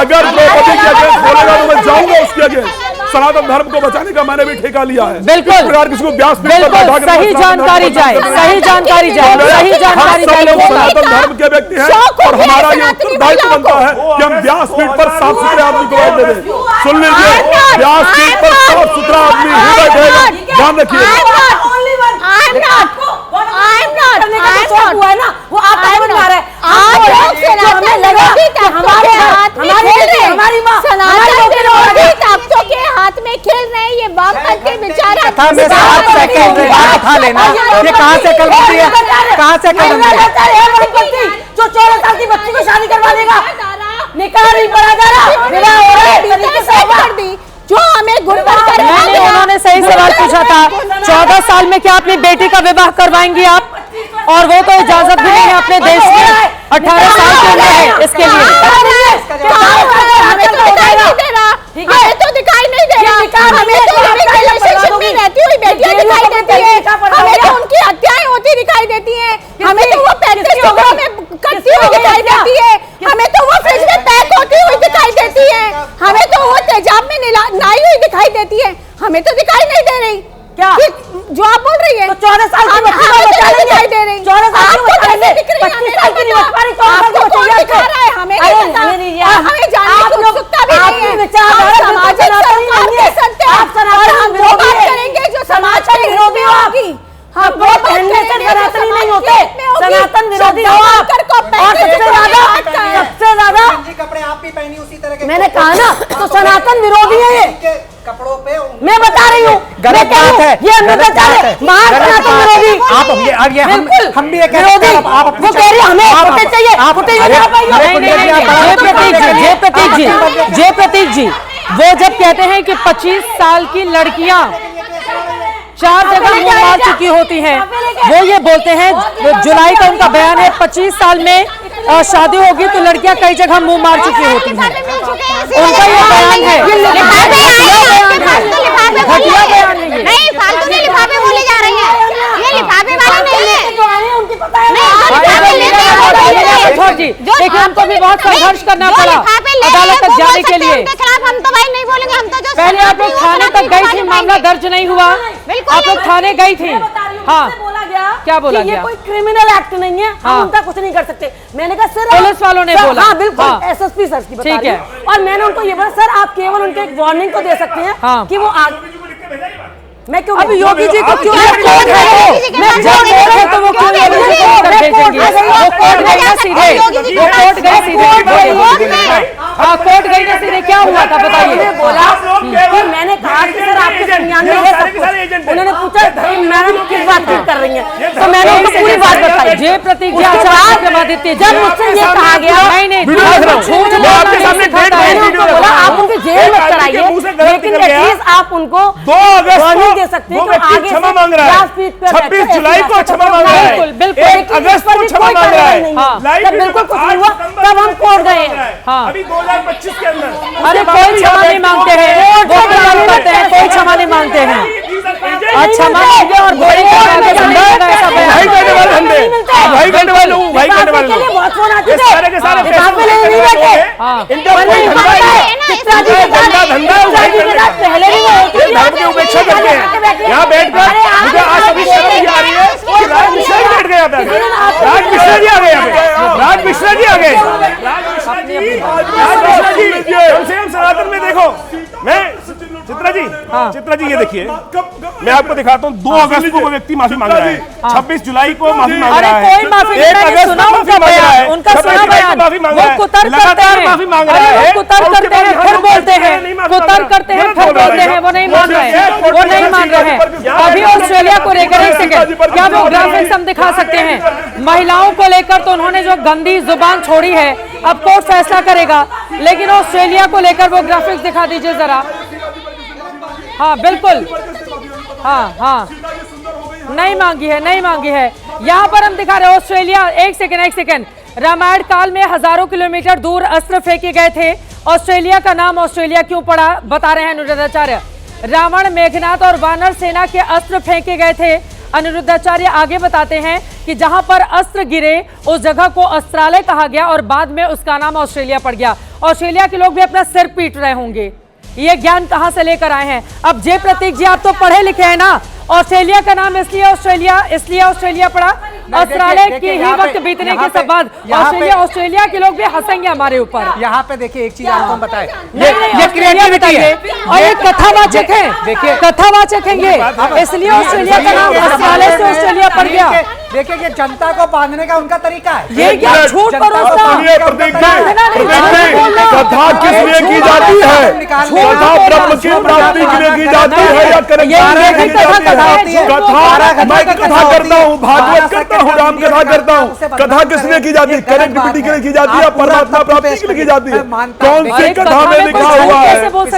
अगर द्रौपदी के अगेंस्ट बोलेगा तो मैं जाऊंगा उसके अगेंस्ट। सनातन धर्म को बचाने का मैंने भी ठेका लिया है। बिल्कुल प्रकार किसी को व्यास सही जानकारी जाए, सही जानकारी जाए, सही जानकारी जाए। लोग सनातन धर्म के व्यक्ति हैं और हमारा ये उत्तरदायित्व बनता है कि हम व्यासपीठ पर साफ सुथरे आदमी को बैठ दे दें। सुन लीजिए, व्यासपीठ पर साफ सुथरा आदमी ही बैठेगा, ध्यान रखिए। ताकतों के हाथ में खेल रहे हैं, ये वामपंथ के विचार जो कहाँ से कल बनती है, कहाँ से कल बनती है? जो 14 साल की बच्ची को शादी करवा देगा, निकाह नहीं पड़ा जा रहा, जो हमें मैंने, उन्होंने सही सवाल पूछा था, 14 साल में क्या अपनी बेटी का विवाह करवाएंगी आप? और वो तो इजाजत भी नहीं है अपने देश में, 18 साल की उम्र है इसके लिए। हमें तो दिखाई नहीं दे रहा, हमें तो रिलेशनशिप में रहती हुई बेटियां दिखाई देती है, हमें तो उनकी हत्याएं होती दिखाई देती हैं, हमें तो वो 35 टुकड़ों में कटती हुई दिखाई देती है, हमें तो वो फ्रिज में पैक होती हुई दिखाई देती है, हमें तो वो तेजाब में नहाई हुई दिखाई देती है, हमें तो दिखाई नहीं दे रही। क्या जो आप बोल रही है? तो 14 साल की बच्ची को बचाने दिखाई दे रही, 14 साल की बच्ची दिख रही है, 25 साल की नहीं बच पा रही, 14 साल की बच्ची दिखा रहा है, हमें नहीं पता, हमें जानने की उत्सुकता भी नहीं है। सामाजिक सरोकार के संत हैं और हम वो बात करेंगे जो समाज के विरोधी होगी। हम वो पहनने से सनातनी नहीं होते, सनातन विरोधी हो आप। और सबसे ज्यादा कपड़े आप भी पहनी उसी तरह के, मैंने कहा ना, तो सनातन विरोधी है ये कपड़ों पे। मैं बता रही हूँ, गलत बात है, ये अनिरुद्धाचार्य महान सनातन विरोधी। आप हम भी ये कह रहे हैं, वो कह रही हमें फुटेज चाहिए, फुटेज जय प्रतीक जी, वो जब कहते हैं कि 25 साल की लड़कियां 4 जगह मुंह मार चुकी होती हैं। वो ये बोलते हैं, जुलाई का उनका बयान है, 25 साल में शादी होगी तो लड़कियां कई जगह मुंह मार चुकी होती हैं। उनका ये बयान है, घटिया बयान है ये। नहीं, फालतू के लिफाफे बोले जा रही हैं, ये लिफाफे वाले नहीं है। देखिए हमको भी बहुत संघर्ष करना पड़ा अदालत तक जाने के लिए। उनके खिलाफ हम तो भाई नहीं बोलेंगे, हम तो जो पहले आप लोग थाने तक गई थी, मामला दर्ज नहीं हुआ, आप लोग थाने गई थी। हाँ, क्या बोला गया? ये कोई क्रिमिनल एक्ट नहीं है, हम उनका कुछ नहीं कर सकते। मैंने कहा सर, पुलिस वालों ने बोला। हाँ बिल्कुल, एसएसपी सर की बता रही हूं। और मैंने उनको ये बोला, सर आप केवल उनको एक वार्निंग तो दे सकते हैं कि वो मैं क्यों अब योगी जी को क्यों कोर्ट है मैं जब कोर्ट है तो वो क्यों योगी जी को अंदर भेजेंगे? वो कोर्ट गई ना सीधे, वो कोर्ट गई सीधे। हाँ, कोर्ट गई ना सीधे, क्या हुआ था बताइए? बोला कि मैंने कहा कि सर आपके संज्ञान में है सब कुछ। उन्होंने पूछा मैडम किस बात की कर रही हैं, तो मैंने उनको पूरी बात बताई। जय प्रतिज्ञा विक्रमादित्य, जब मुझसे ये कहा गया नहीं झूठ आपके सामने बोला आप उनकी जेल मत कराइए, लेकिन एटलीस्ट आप उनको 2 अगस्त दे सकते हैं। वो व्यक्ति क्षमा मांग रहा है, 26 जुलाई को क्षमा मांग रहा है, 1 अगस्त को क्षमा मांग रहा है। जब बिल्कुल कुछ नहीं हुआ तब हम कोर्ट गए। अभी 2025 के अंदर अरे कोई क्षमा नहीं मांगते हैं, वो प्रदान करते हैं, कोई क्षमा नहीं मांगते हैं। अच्छा मांगेंगे और गोली भाई करने वाले धंधे, भाई करने वाले लोग, भाई करने वाले लोग बहुत फोन आते थे, सारे के सारे नहीं बैठे। इनका कोई धंधा पहले भी धर्म की उपेक्षा करते हैं। यहाँ बैठकर मुझे आज अभी शर्म नहीं आ रही है कि राज मिश्रा जी बैठ गए यहाँ पे, राज मिश्रा जी आ गए यहाँ पे, राज मिश्रा जी आ गए, राज मिश्रा जी कम से कम सनातन में देखो। मैं चित्रा जी ये देखिए, मैं आपको दिखाता हूँ 2 अगस्त को वो व्यक्ति माफी मांग रहा है, 26 जुलाई को माफी मांग रहा है, 1 अगस्त को माफी मांग रहा है, उनका सुना बयान, माफी मांग रहा है, लगातार माफी मांग रहा है, कुतर करते हैं फिर बोलते हैं, कुतर करते हैं फिर बोलते हैं, वो नहीं मान रहे हैं, वो नहीं मान रहे हैं। अभी ऑस्ट्रेलिया को लेकर एक सेकंड, क्या वो ग्राफिक्स हम दिखा सकते हैं? महिलाओं को लेकर तो उन्होंने जो गंदी जुबान छोड़ी है, अब कोर्ट फैसला करेगा, लेकिन ऑस्ट्रेलिया को लेकर वो ग्राफिक्स दिखा दीजिए जरा। हाँ बिल्कुल, हाँ नहीं मांगी है, नहीं मांगी है। यहाँ पर हम दिखा रहे हैं ऑस्ट्रेलिया, एक सेकंड, रामायण काल में हजारों किलोमीटर दूर अस्त्र फेंके गए थे। ऑस्ट्रेलिया का नाम ऑस्ट्रेलिया क्यों पड़ा, बता रहे हैं अनुरुद्धाचार्य। रावण, मेघनाथ और वानर सेना के अस्त्र फेंके गए थे। अनुरुद्धाचार्य आगे बताते हैं कि जहां पर अस्त्र गिरे उस जगह को अस्त्रालय कहा गया और बाद में उसका नाम ऑस्ट्रेलिया पड़ गया। ऑस्ट्रेलिया के लोग भी अपना सिर पीट रहे होंगे, ये ज्ञान कहां से लेकर आए हैं? अब जय प्रतीक जी, आप तो पढ़े लिखे हैं ना, ऑस्ट्रेलिया का नाम इसलिए ऑस्ट्रेलिया पड़ा, अस्त्रालय की ही वक्त बीतने के सब बाद ऑस्ट्रेलिया के लोग भी हंसेंगे हमारे ऊपर। यहाँ पे देखिए एक चीज आपको हम बताएं, ये क्रिएटिविटी है और ये कथावाचक है, देखिए कथावाचक है ये, इसलिए ऑस्ट्रेलिया का नाम अस्त्रालय से ऑस्ट्रेलिया पड़ गया। देखिए ये जनता को बांधने का उनका तरीका है, ये क्या झूठ परोसना। कथा किस लिए की जाती है? कथा ब्रह्म की प्राप्ति के लिए की जाती है या मैं कथा करता हूँ, भागवत करता हूँ, राम कथा करता हूँ। कथा किस लिए की जाती है? कनेक्टिविटी के लिए की जाती है या परमात्मा प्राप्ति के लिए की जाती है? कौन सी कथा में लिखा हुआ है, कौन सी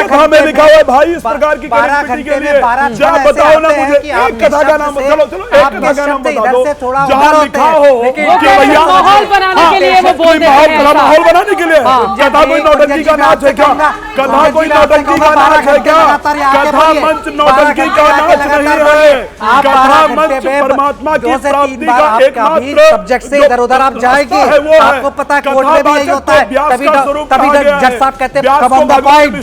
कथा में लिखा हुआ है भाई इस प्रकार की कनेक्टिविटी के लिए? क्या बताओ ना मुझे, एक कथा का नाम, चलो एक कथा का नाम बता दो जहाँ लिखा हो कि भैया माहौल बनाने के लिए वो बोल रहे हैं, माहौल बनाने के लिए। कथा कोई नौटंकी का नाच है क्या? कथा कोई नौटंकी का नाच है क्या? कथा मंच नौटंकी का नाच नहीं है, कथा मंच परमात्मा की प्राप्ति का एकमात्र सब्जेक्ट से इधर उधर आप जाएंगे, आपको पता है कोर्ट में भी यही होता है, तभी जज साहब कहते हैं कम ऑन द पॉइंट।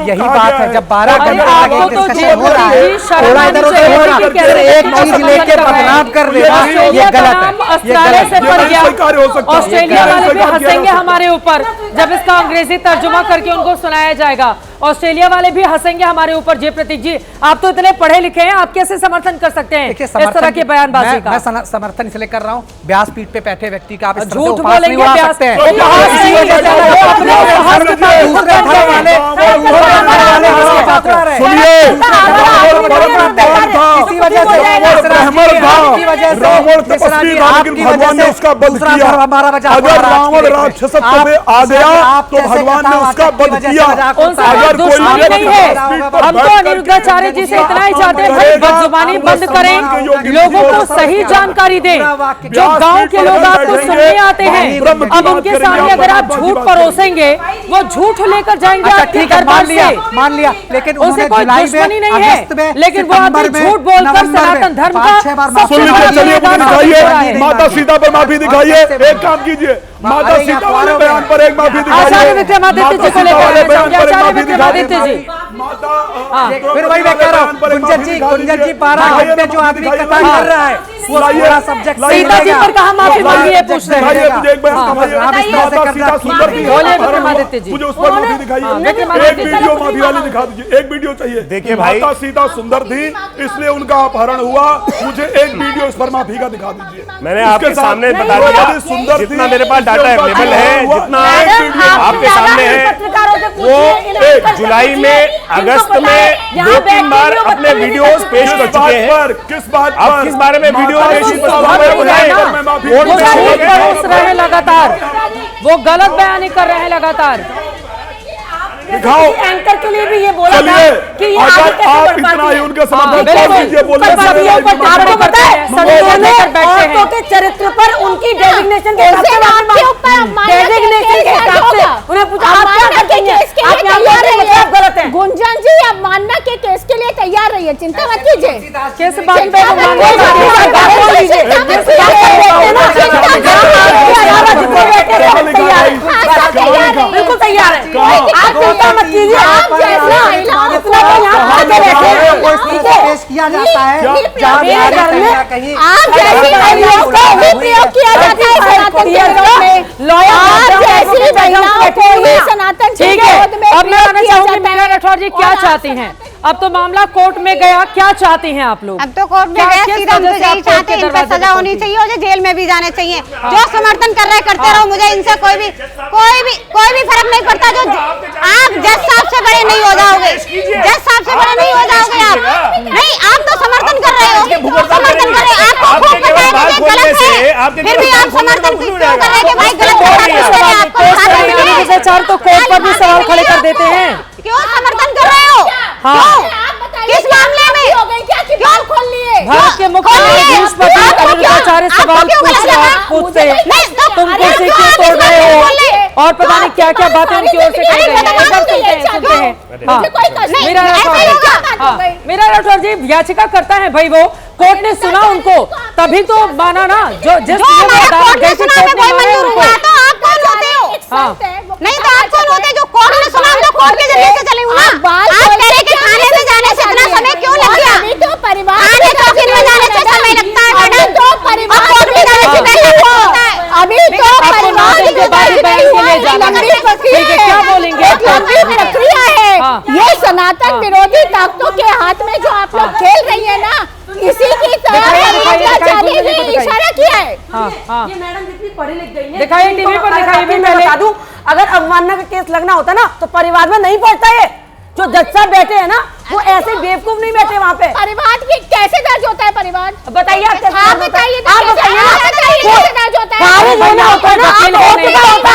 यही बात है, जब 12 घंटे आगे डिस्कशन हो रहा है, थोड़ा इधर उधर हो रहा है, एक चीज लेके बदनाम कर देना ये गलत है, ये गलत है। ऑस्ट्रेलिया वाले भी हंसेंगे हमारे ऊपर जब इसका अंग्रेजी तर्जुमा करके उनको सुनाया जाएगा। ऑस्ट्रेलिया वाले भी हंसेंगे हमारे ऊपर। जय प्रतीक जी, आप तो इतने पढ़े लिखे हैं, आप कैसे समर्थन कर सकते हैं इस तरह के बयानबाजी का? मैं समर्थन इसलिए कर रहा हूँ, व्यासपीठ पे बैठे व्यक्ति का आप इस तरह से झूठ उपहास नहीं बोलेंगे, उड़ा सकते हैं। सुनिए, इसी वजह से रावण तपस्वी था, लेकिन भगवान ने उसका वध किया। अगर रावण राक्षसत्व में आ गया तो भगवान ने उसका वध किया। अगर दुश्मनी नहीं है, हम तो अनिरुद्धाचार्य जी से इतना ही चाहते हैं, भाई बदजुबानी बंद करें, लोगों को सही जानकारी दें। जो गांव के लोग आपको सुनने आते हैं, अब उनके सामने अगर आप झूठ परोसेंगे, वो झूठ लेकर जाएंगे आपके दरबार से। मान लिया, लेकिन उसे कोई दुश्मनी नहीं है, लेकिन वो आदमी झूठ बोलकर सनातन धर्म का सुन लीजिए, चलिए मुझे दिखाइए, माता सीता पर माफी दिखाइए। एक काम कीजिए, माता सीता वाले बयान पर एक माफी दिखाइए। आचार्य विक्रमादित्य जी को लेकर आचार्य विक्रमादित्य जी, फिर वही मैं कह रहा हूँ, कुंजन जी 12 घंटे जो आदमी कथा कर रहा है, वो पूरा सब्जेक्ट सीता जी पर कहा माफी मांगी है, पूछ रहे हैं। मुझे उस पर माफी दिखाइए, एक वीडियो माफी वाली दिखा दीजिए, एक वीडियो चाहिए। देखिए भाई, माता सीता सुंदर थी इसलिए उनका अपहरण हुआ, मुझे एक वीडियो इस पर माफी का दिखा दीजिए। मैंने आपके सामने बता दिया, जितना मेरे पास डाटा अवेलेबल है, जितना आपके सामने है, वो जुलाई में, अगस्त में 2-3 बार अपने वीडियोस पेश कर चुके हैं। किस बात आप किस बारे में वीडियो लगातार, वो गलत बयानी कर रहे हैं लगातार। दिखाओ, एंकर के लिए भी ये बोला था कि ये अगर आप इतना ही उनके समर्थन कर दीजिए, बोलिए आपको पता है औरतों के चरित्र पर उनकी डेजिग्नेशन के हिसाब से उन्हें पूछा आप गलत है। गुंजन जी अवमानना के केस के लिए तैयार रहिए, चिंता मत कीजिए। किस बात पे बिल्कुल तैयार है, आप चिंता मत कीजिए। आप पेश किया जाता है, आप जैसी महिलाओं का भी प्रयोग किया जाता है सनातन के विरोध में, आप जैसी महिलाओं को ही सनातन के विरोध में अब मैं आना चाहूंगी मीरा राठौर जी, क्या चाहती हैं? अब तो मामला कोर्ट में गया, क्या चाहती हैं आप लोग? अब तो कोर्ट में गया, सीधा हम तो यही चाहते हैं, इन पर सजा होनी चाहिए और जेल में भी जाने चाहिए। जो समर्थन कर रहे करते रहो, मुझे इनसे कोई भी फर्क नहीं पड़ता। जो आप जज साहब से बड़े नहीं हो जाओगे, जज साहब से बड़े नहीं हो जाओगे आप। नहीं, आप तो समर्थन कर रहे हो, समर्थन कर रहे हो, आपको खूब पता है मुझे गलत है, फिर भी आप समर्थन क्यों कर रहे हैं कि भाई गलत भ्रष्टाचार तो कोर्ट पर भी सवाल खड़े कर देते हैं। क्यों समर्थन कर रहे हो? किस मामले में? क्यों खोल लिए? भारत के मुख्य न्यायाधीश अनिरुद्धाचार्य सवाल पूछते हैं, तुम कुर्सी क्यों तोड़ रहे हो, और पता नहीं क्या क्या बातें उनकी ओर से कही गई हैं। मीरा राठौर जी याचिका करता है भाई, वो कोर्ट ने सुना उनको, तभी तो माना ना। जो जिस नहीं तो आप कौन होते जो कोर्ट ने सुना? तो कोर्ट के जरिए से चले हुए आप कह रहे कि थाने में जाने से इतना समय क्यों लग गया? अभी तो परिवार थाने चौकी में जाने से समय लगता है मैडम, तो परिवार कोर्ट में जाने से पहले होता है। अभी तो परिवार क्या बोलेंगे? लंबी प्रक्रिया है। ये सनातन विरोधी ताकतों के हाथ में जो आप लोग खेल रही है ना, इसी की तरह इशारा किया है। ये मैडम जितनी पढ़ी लिख गई है, दिखाइए टीवी पर, दिखाइए। मैं बता दूं, अगर अवमानना का केस लगना होता ना तो परिवार में नहीं पड़ता है। जो जज साहब बैठे हैं ना, वो ऐसे बेवकूफ नहीं बैठे वहाँ पे। परिवार की कैसे दर्ज होता है परिवार? बताइए आप बताइए, आप बताइए कैसे दर्ज होता है? खारिज होना होता है ना,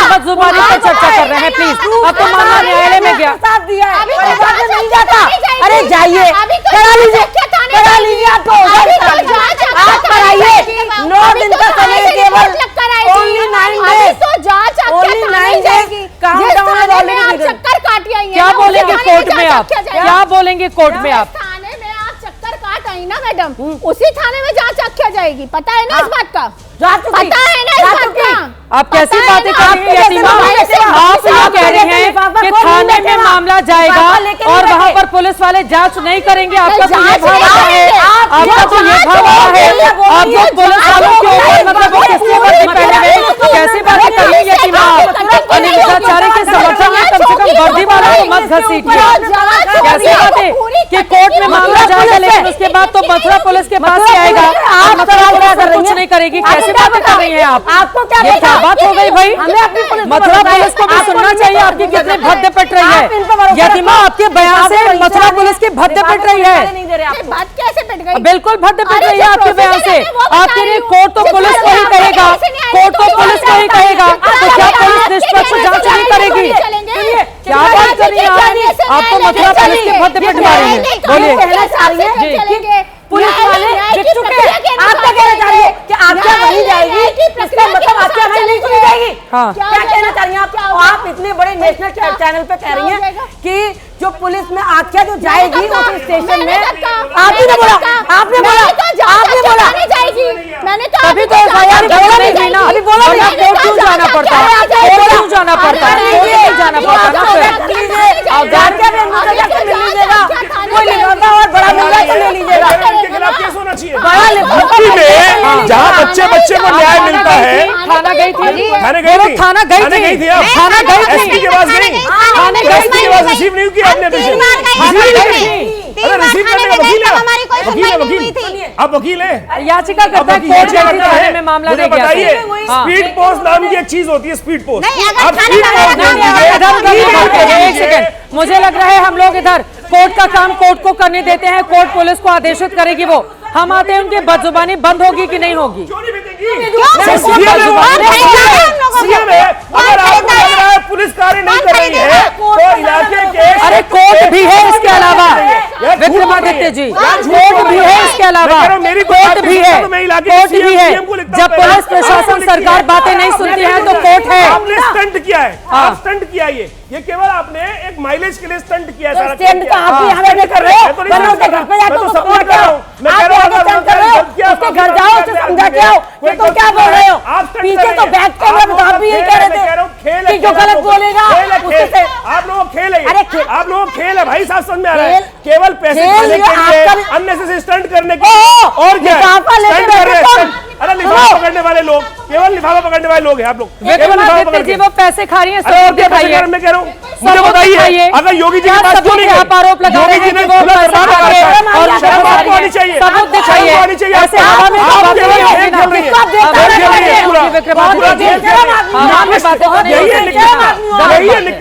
बदजुबानी पर चर्चा कर रहे हैं प्लीज। अब तो मामला न्यायालय में गया, साथ दिया है, परिवार में नहीं जाता। अरे जाइए, करा लीजिए आपको, आप कराइए। 9 दिन का समय केवल, only 9 days, तो जांच only 9 days। चक्कर काट आई है। क्या बोलेंगे कोर्ट में आप? क्या बोलेंगे कोर्ट में आप? थाने में आप चक्कर काट आई ना मैडम, उसी थाने में जांच रखी जाएगी, पता है ना इस बात का? पता है ना इस बात का? आप कैसी बातें कर रही हैं यतीमा? आप ये कह रही हैं कि थाने में मामला जाएगा और वहाँ पर पुलिस वाले जांच नहीं करेंगे। आपका तो ये भाव आता है, आपका तो ये भाव आता है, आप जो पुलिस वालों के ऊपर मतलब वो किसके वर्दी पहने हुए, कैसी बातें कर रही हैं यतीमा? अनिरुद्धाचार्य के समर्थन में कम से कम वर्दी वालों को मत घसीटिए। कैसी बातें कि कि कोर्ट में मामला जाएगा, लेकिन उसके बाद तो मथुरा पुलिस के पास ही आएगा। आप कुछ नहीं करेगी, कैसी बातें कर रही हैं आप? आपको क्या ये क्या बात हो गई भाई? मथुरा पुलिस को भी सुनना चाहिए, आपकी कितनी भद्दे पिट रही है। यतिमा, आपके बयान से मथुरा पुलिस की भद्दे पिट रही है। बात कैसे पिट गई? बिल्कुल भद्दे पिट रही है आपके बयान से। आपके लिए कोर्ट तो पुलिस को ही कहेगा, कोर्ट तो पुलिस को ही कहेगा, तो क्या पुलिस निष्पक्ष जांच नहीं करेगी? क्या बात कर रही हैं आप तो मथुरा पुलिस के भद्दे पिट रही है। बोलिए। पुलिस वाले जीत चुके हैं, आप क्या कहना चाह रही है कि आज्ञा वहीं जाएगी, इसका मतलब आज्ञा वहीं नहीं सुनी जाएगी? क्या कहना चाह रही हैं आप इतने बड़े नेशनल चैनल पे कह रही हैं कि जो पुलिस में आज्ञा जो जाएगी उस स्टेशन में, आपने बोला मैंने तो अभी तो एफआईआर बोला नहीं ना, अभी बोला नहीं, कोर्ट क्यों जाना पड़ता है? कोर्ट क्यों जाना पड़ता है? कोर्ट नहीं जाना पड़ता ना कोई लिफाफा और बड़ा मुद्दा तो ले लीजिएगा। जहाँ बच्चे को न्याय मिलता है। थाना गई थी, थाना गई थी, थाना गई थी, थाना गई थी, एसपी के पास गई, थाने गई एसपी के पास रिसीव नहीं किया आपने? रिसीव करने का वकील है, आप वकील हैं, याचिका करता है, कोर्ट गई थी, थाने में मामला नहीं गया। बताइए, स्पीड पोस्ट नाम की एक चीज होती है, स्पीड पोस्ट। एक सेकंड, मुझे लग रहा है हम लोग इधर कोर्ट का काम कोर्ट को करने देते हैं, कोर्ट पुलिस को आदेशित करेगी, वो हम आते हैं, उनकी बदजुबानी बंद होगी कि नहीं होगी? पुलिस कार्य नहीं कर रही है तो इलाके के, अरे कोर्ट भी है इसके अलावा, विक्रमादित्य जी, कोर्ट भी है इसके अलावा, कोर्ट भी है, कोर्ट भी है। जब पुलिस प्रशासन सरकार बातें नहीं सुनती है तो कोर्ट है। आपने स्टंट किया है, आप स्टंट किया ये केवल आपने एक माइलेज के लिए स्टंट किया है। स्टंट तो आप भी हमें कर रहे हो, बनो के घर पे जाकर सपोर्ट कर रहा हूं, मैं कह रहा हूं स्टंट कर रहे हो, उसके घर जाओ, उसे समझा के आओ। ये तो क्या बोल रहे हो? पीछे तो बैठ के आप भी यही कह रहे थे कि जो गलत बोलेगा उससे आप लोगों खेल है, आप लोगों खेल है भाई, साथ समझ में आ रहा है। केवल पैसे खाने के लिए अननेसेसरी स्टंट करने के और क्या स्टंट कर रहे हैं? अरे लिफाफा पकड़ने वाले लोग, केवल लिफाफा पकड़ने वाले लोग हैं आप लोग। विक्रमादित्य जी वो पैसे खा रही है, मैं कह रहा हूँ, मुझे बताइए, अगर योगी जी के पास क्यों नहीं आप आरोप लगा रहे हैं कि वो पैसा खा रहे हैं और शर्म आपको आनी चाहिए, सबूत दिखाइए, ऐसे हवा में तो बातें नहीं होगी ना।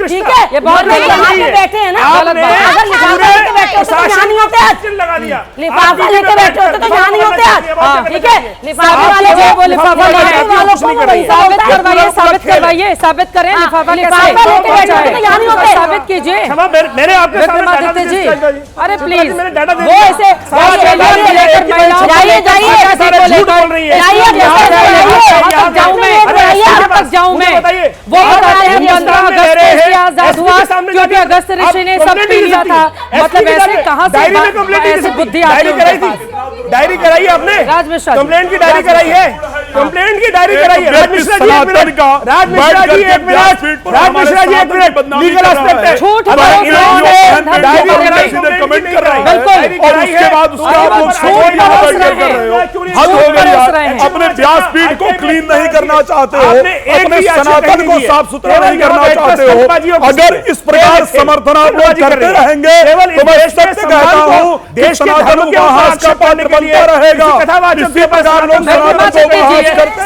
ठीक है, ये बहुत बैठे हैं ना, लगा दिया, लिफाफा लेके बैठे होते तो यहाँ नहीं होते। ठीक है, लिफाफे वाले जो वो लिफाफा साबित करवाइए, साबित करें लिफाफा साबित कीजिए। मैंने आपके विक्रमादित्य जी, अरे प्लीज वो ऐसे जाऊं मैं, वो बताते हैं 15 अगस्त को आजाद हुआ क्योंकि अगस्त ऋषि ने सब पी लिया था। मतलब ऐसे कहाँ से बुद्धि आती है? डायरी कराई है आपने? राज मिश्रा कंप्लेंट की डायरी कराई है, कंप्लेंट की डायरी कराई है। राज मिश्रा जी एक मिनट, राज मिश्रा जी एक मिनट, लीगल एस्पेक्ट है, झूठ डायरी कराई, कमेंट कर रहा है, बिल्कुल, और उसके बाद उसका आप लोग सोच कर रहे हो, हद हो गई यार। अपने व्यासपीठ को क्लीन नहीं करना चाहते हो, अपने सनातन को साफ सुथरा नहीं करना चाहते हो। अगर इस प्रकार समर्थन आप लोग करते रहेंगे तो मैं सत्य कहता हूँ देश सनातन को उपहास का पात्र बनता रहेगा। इसी प्रकार लोग सनातन को उपहास करते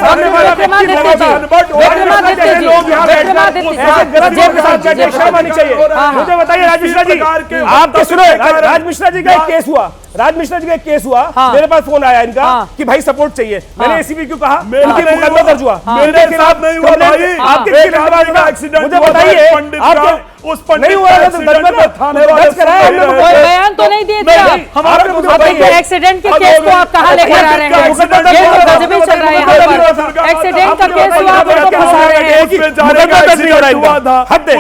मुझे बताइए राज मिश्रा जी, आपके सुनो, राज मिश्रा जी का एक केस हुआ, राज मिश्रा जी का एक केस हुआ, मेरे पास फोन आया इनका कि भाई सपोर्ट चाहिए। मैंने एसीपी क्यों कहा, मुकदमा दर्ज हुआ, मेरे साथ नहीं हुआ भाई, आपके मुझे बताइए, आपके उस पंडित बयान तो नहीं दिए थे आप, एक्सीडेंट के केस को आप कहाँ लेकर आ रहे हैं? ये तो गजबी चल रहा है यहाँ पर, एक्सीडेंट का केस हुआ आप उनको फंसा रहे हैं।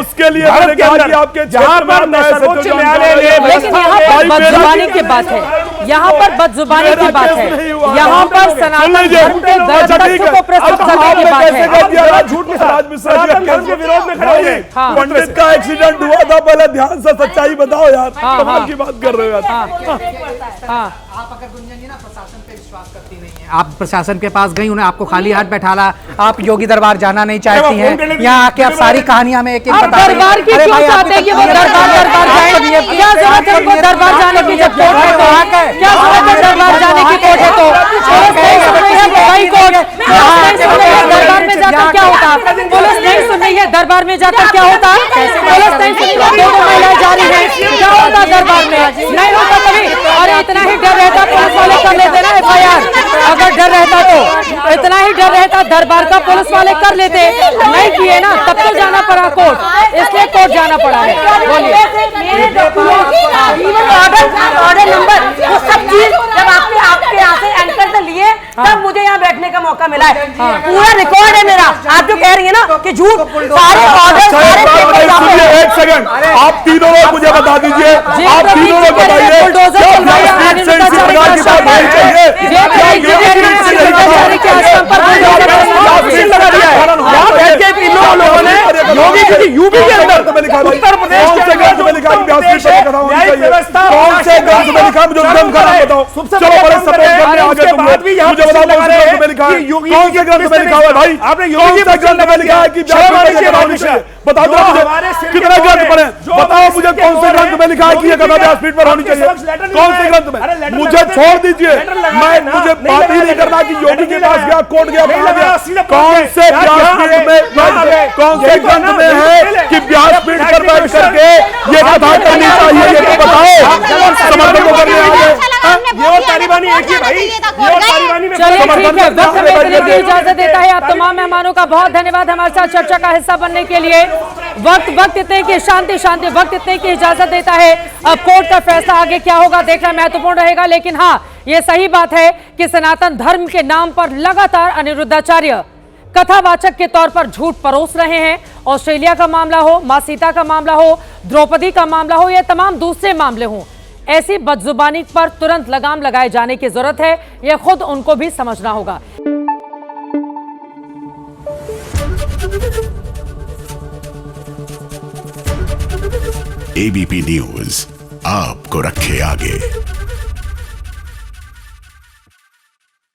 उसके लिए जहाँ पर सर्वोच्च न्यायालय, लेकिन यहाँ पर बदजुबानी की बात है, यहाँ पर बदजुबानी की बात है, यहाँ पर सनातन धर्म के गलत तथ्य को प्रस्तुत करने की बात है। झूठ के साथ सनातन धर्म के विरोध में खड़े हो गए। पंडित का एक्सीडेंट हुआ था, पहले ध्यान से सच्चाई बताओ यार, कमाल की बात कर रहे हो यार। आप अगर गुंजन जी ना प्रशासन पे विश्वास करती नहीं है, आप प्रशासन के पास गई, उन्हें आपको खाली हाथ बैठाला, आप योगी दरबार जाना नहीं चाहती हैं, यहाँ आके आप सारी कहानियां में एक एक बता रही हैं। दरबार की क्यों चाहते हैं कि वो दरबार जाए? क्या समर्थन को दरबार जाने की जब कोर्ट है तो क्या समर्थन दरबार जाने की कोर्ट है तो पुलिस नहीं सुन रही है भाई कोर्ट, पुलिस नहीं सुन रही है दरबार में जाकर क्या होता, पुलिस नहीं सुन रही है दरबार में जाकर क्या होता, पुलिस नहीं सुन रही है, दो महिलाएं जा रही है, क्या होता दरबार में, नहीं होता कभी। और इतना ही डर रहता पुलिस वाले कर लेते ना FIR, अगर डर रहता तो इतना ही डर रहता दरबार का पुलिस वाले कर लेते, नहीं किए ना तब तो जाना पड़ा कोर्ट, इसलिए कोर्ट जाना पड़ा है। बोलिए ऑर्डर नंबर वो सब चीज जब आपके यहाँ से एंकर से लिए तब मुझे यहाँ बैठने का मौका मिला है। पूरा रिकॉर्ड है मेरा। आप जो कह रही है ना कि झूठ, सारे ऑर्डर सारे एक सेकंड, आप तीनों लोग मुझे बता दीजिए, आप तीनों लोग बताइए योगी जी यूपी के अंदर उत्तर प्रदेश के अंदर में लिखा कौन से ग्रंथ में लिखा, मुझे ग्रंथ का नाम बताओ। चलो बड़े सपोर्ट करने आगे तुम लोग, मुझे बताओ कौन से ग्रंथ में लिखा है, कौन से ग्रंथ में लिखा हुआ है भाई, आपने कौन से ग्रंथ में लिखा है कि बता दो मुझे कितने ग्रंथ पढ़े, बताओ मुझे कौन से ग्रंथ में लिखा है कि ये कथा व्यासपीठ पर होनी चाहिए, कौन से ग्रंथ में, मुझे छोड़ दीजिए, मैं मुझे बात ही नहीं करना कि योगी के पास गया, कोर्ट गया, कौन से व्यासपीठ में, कौन से ग्रंथ में है कि व्यासपीठ पर बैठ करके ये कथा करनी चाहिए, ये तो बताओ। समर्थकों करने इजाजत देता है। आप तमाम मेहमानों का बहुत धन्यवाद हमारे साथ चर्चा का हिस्सा बनने के लिए। वक्त इतने की शांति वक्त इतने की इजाजत देता है। अब कोर्ट का फैसला आगे क्या होगा देखना महत्वपूर्ण रहेगा, लेकिन हाँ ये सही बात है कि सनातन धर्म के नाम पर लगातार अनिरुद्धाचार्य कथावाचक के तौर पर झूठ परोस रहे हैं। ऑस्ट्रेलिया का मामला हो, मां सीता का मामला हो, द्रौपदी का मामला हो, या तमाम दूसरे मामले हों, ऐसी बदजुबानी पर तुरंत लगाम लगाए जाने की जरूरत है। यह खुद उनको भी समझना होगा। ABP न्यूज आपको रखे आगे।